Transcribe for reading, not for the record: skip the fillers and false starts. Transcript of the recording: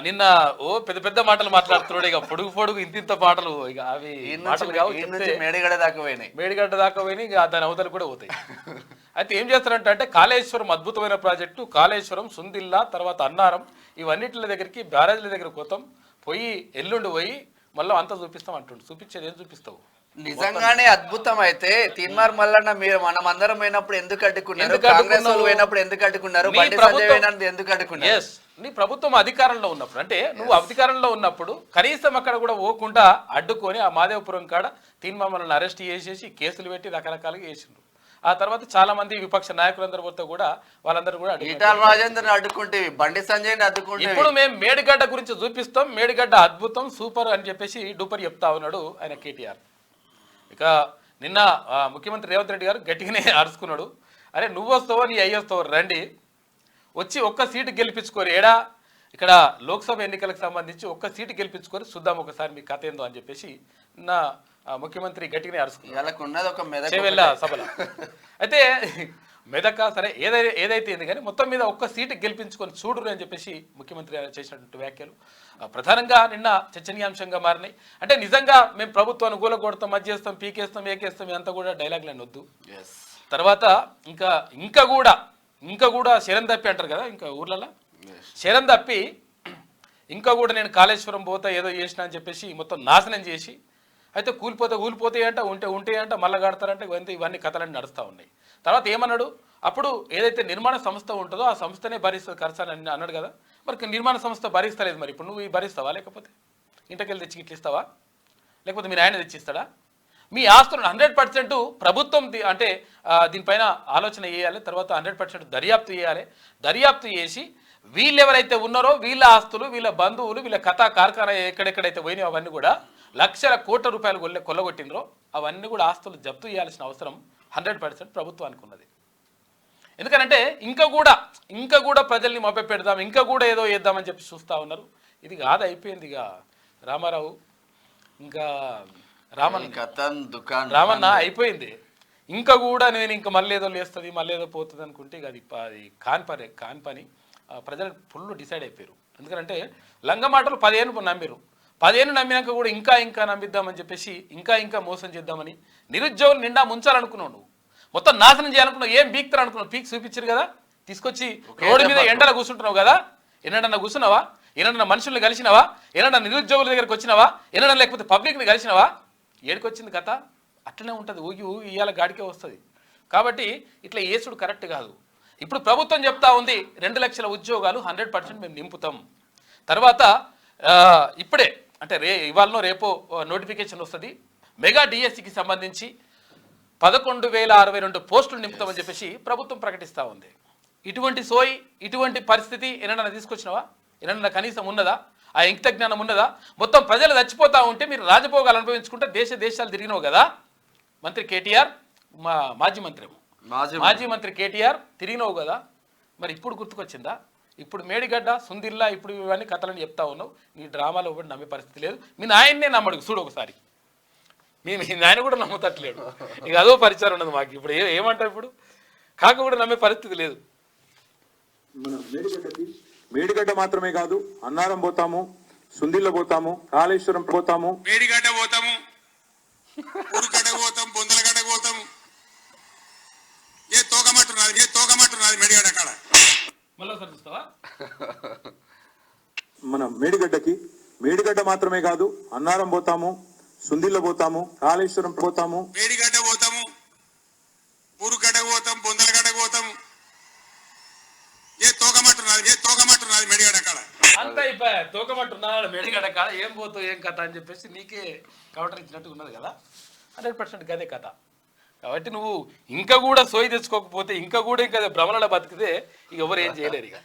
నిన్న ఓ పెద్ద పెద్ద మాటలు మాట్లాడుతున్నాడు. ఇక పొడుగు పొడుగు ఇంత మాటలు, ఇక అవి మాటలు కావు. మేడిగడ్డ దాకా పోయినాయి, మేడిగడ్డ దాకా పోయినాయి, ఇక దాని అవతలు కూడా పోతాయి. అయితే ఏం చేస్తారంటే కాళేశ్వరం అద్భుతమైన ప్రాజెక్టు, కాళేశ్వరం, సుందిల్లా, తర్వాత అన్నారం, ఇవన్నిటి దగ్గరికి బ్యారేజ్ల దగ్గర పోతాం, పోయి ఎల్లుండి పోయి మళ్ళీ అంతా చూపిస్తాం అంటుండు. చూపించేది ఏం చూపిస్తావు? నిజంగానే అద్భుతం. అయితే తీన్మార్ మల్లన్న మీరు మనం అందరం పోయినప్పుడు ఎందుకు అడ్డుకున్నారు? కాంగ్రెస్ వాళ్ళు పోయినప్పుడు ఎందుకు అడ్డుకున్నారు? బండి సంజయ్ పోయినప్పుడు ఎందుకు అడ్డుకున్నారు? నీ ప్రభుత్వం అధికారంలో ఉన్నప్పుడు, అంటే నువ్వు అధికారంలో ఉన్నప్పుడు కనీసం అక్కడ కూడా పోకుండా అడ్డుకొని ఆ మాదేవపురం కాడ తీన్మార్మలను అరెస్ట్ చేసేసి కేసులు పెట్టి రకరకాలుగా వేసిండ్రు. ఆ తర్వాత చాలా మంది విపక్ష నాయకులందరూ పోతే కూడా వాళ్ళందరూ కూడా ఈటల రాజేందర్ అడ్డుకుంటే, బండి సంజయ్ అడ్డుకుంటే, ఇప్పుడు మేము మేడిగడ్డ గురించి చూపిస్తాం, మేడిగడ్డ అద్భుతం సూపర్ అని చెప్పేసి డూపర్ చెప్తా ఉన్నాడు ఆయన కేటీఆర్. ఇక నిన్న ముఖ్యమంత్రి రేవంత్ రెడ్డి గారు గట్టిగానే అరుచుకున్నాడు. అరే నువ్వు వస్తావో నీ అయ్యి వస్తావో రండి, వచ్చి ఒక్క సీటు గెలిపించుకోరు. ఏడా ఇక్కడ లోక్సభ ఎన్నికలకు సంబంధించి ఒక్క సీటు గెలిపించుకొని చూద్దాం ఒకసారి మీ కథ ఏందో అని చెప్పేసి నిన్న ముఖ్యమంత్రి గట్టిగానే అరుచుకున్నాడు సభలో. అయితే మెదక సరే ఏదైతే ఏంది కానీ మొత్తం మీద ఒక్క సీటు గెలిపించుకొని చూడరు అని చెప్పేసి ముఖ్యమంత్రి చేసినటువంటి వ్యాఖ్యలు ప్రధానంగా నిన్న చర్చనీయాంశంగా మారినాయి. అంటే నిజంగా మేము ప్రభుత్వాన్ని గూలగొడతాం, అది చేస్తాం, పీకేస్తాం, ఏకేస్తాం, ఇదంతా కూడా డైలాగ్లు వద్దు. తర్వాత ఇంకా కూడా శరం తప్పి అంటారు కదా, ఇంకా ఊర్లలో శరం తప్పి ఇంకా కూడా నేను కాళేశ్వరం పోతా ఏదో చేసిన అని చెప్పేసి మొత్తం నాశనం చేసి, అయితే కూలిపోతాయంట, ఉంటాయంట, మళ్ళీ కడతారంట, ఇవన్నీ కథలన్నీ నడుస్తూ ఉన్నాయి. తర్వాత ఏమన్నాడు, అప్పుడు ఏదైతే నిర్మాణ సంస్థ ఉంటుందో ఆ సంస్థనే భరిస్తుంది ఖర్చు అని అన్నాడు కదా. మరి నిర్మాణ సంస్థ భరిస్తలేదు, మరి ఇప్పుడు నువ్వు భరిస్తావా? లేకపోతే ఇంటికెళ్ళి తెచ్చి ఇట్లా ఇస్తావా? లేకపోతే మీరు ఆయన తెచ్చిస్తాడా? మీ ఆస్తులను 100% ప్రభుత్వం అంటే దీనిపైన ఆలోచన చేయాలి. తర్వాత 100% దర్యాప్తు చేయాలి. దర్యాప్తు చేసి వీళ్ళు ఎవరైతే ఉన్నారో వీళ్ళ ఆస్తులు, వీళ్ళ బంధువులు, వీళ్ళ కథా కార్ఖానా ఎక్కడెక్కడైతే పోయినాయో అవన్నీ కూడా లక్షల కోట్ల రూపాయలు కొల్లగొట్టినరో అవన్నీ కూడా ఆస్తులు జప్తు చేయాల్సిన అవసరం 100% ప్రభుత్వానికి ఉన్నది. ఎందుకనంటే ఇంకా కూడా ప్రజల్ని మభ్య పెడదాం, ఇంకా కూడా ఏదో చేద్దామని చెప్పి చూస్తూ ఉన్నారు. ఇది కాదు, అయిపోయింది. ఇక రామారావు ఇంకా రామన్న అయిపోయింది. ఇంకా కూడా నేను ఇంకా మళ్ళీ ఏదో లేస్తుంది, మళ్ళీ ఏదో పోతుంది అనుకుంటే ఇక అది కాని పని. ప్రజలు ఫుల్ డిసైడ్ అయిపోయారు. ఎందుకంటే లంగ మాటలు 10 ఏళ్ళు నమ్మిరు. 10 ఏళ్ళు నమ్మినాక కూడా ఇంకా నమ్మిద్దామని చెప్పేసి ఇంకా మోసం చేద్దామని నిరుద్యోగులు నిండా ముంచాలనుకున్నావు. నువ్వు మొత్తం నాశనం చేయాలనుకున్నావు. ఏం బీక్తారు అనుకున్నావు? పీక్ చూపించారు కదా, తీసుకొచ్చి రోడ్డు మీద ఎండలో కూర్చుంటున్నావు కదా. ఎన్నడన్నా కూర్చున్నావా? ఎన్నడన్నా మనుషుల్ని కలిసినావా? ఎన్నడన్నా నిరుద్యోగుల దగ్గరికి వచ్చినావా? ఎన్నడన్నా లేకపోతే పబ్లిక్ని కలిసినావా? ఏడుకొచ్చింది కథ అట్లనే ఉంటుంది. ఊగి ఇవాళ గాడికే వస్తుంది. కాబట్టి ఇట్లా ఏసుడు కరెక్ట్ కాదు. ఇప్పుడు ప్రభుత్వం చెప్తా ఉంది 2 లక్షల ఉద్యోగాలు 100% మేము నింపుతాం. తర్వాత ఇప్పుడే అంటే ఇవాళనో రేపో నోటిఫికేషన్ వస్తుంది. మెగా డిఎస్సికి సంబంధించి 11,062 పోస్టులు నింపుతామని చెప్పేసి ప్రభుత్వం ప్రకటిస్తూ ఉంది. ఇటువంటి పరిస్థితి ఏమన్నా తీసుకొచ్చినావా? ఏమన్నా కనీసం ఉన్నదా? ఆ ఇంకిత జ్ఞానం ఉన్నదా? మొత్తం ప్రజలు చచ్చిపోతూ ఉంటే మీరు రాజభోగాలు అనుభవించుకుంటే దేశాలు తిరిగినావు కదా. మంత్రి కేటీఆర్, మాజీ మంత్రి కేటీఆర్ తిరిగినావు కదా. మరి ఇప్పుడు గుర్తుకొచ్చిందా? ఇప్పుడు మేడిగడ్డ, సుందిల్లా, ఇప్పుడు ఇవన్నీ కథలని చెప్తా ఉన్నావు. నీ డ్రామాలో కూడా నమ్మే పరిస్థితి లేదు. మీ నాయన్నే నమ్మడు. చూడు ఒకసారి, మీ నాయన కూడా నమ్ముతట్లేడు. ఇక అదో పరిచయం ఉన్నది మాకు. ఇప్పుడు ఏమంటారు? ఇప్పుడు కాక కూడా నమ్మే పరిస్థితి లేదు. మేడిగడ్డ మాత్రమే కాదు, అన్నారం పోతాము, సుందిల్ల పోతాము, కాళేశ్వరం పోతాము, మేడిగడ్డ పోతాము, ఊరుగడ్డ పోతాం, బొందలగడ్డ పోతాము. ఏ తోకమట్టున్నది మేడిగడ్డ కాడ. మన మేడిగడ్డ మాత్రమే కాదు, అన్నారం పోతాము, సుందిల్ల పోతాము, కాళేశ్వరం పోతాము, మేడిగడ్డ పోతాము, ఊరుగడ్డ పోతాం, బొందలగడ్డ పోతాము. ఏ తోకమట్టున్నది మేడిగడ్డ కాడ. అంత అయిపోయా. తోకమట్టున్నాడు మేడిగడ్డ కాడ. ఏం పోతావు, ఏం కథ అని చెప్పేసి నీకే కౌంటర్ ఇచ్చినట్టు ఉన్నది కదా. 100% గదే కథ. కాబట్టి నువ్వు ఇంకా కూడా సోయి తెచ్చుకోకపోతే ఇంకా భ్రమలలో బతికితే ఇక ఎవరు ఏం చేయలేరు ఇక.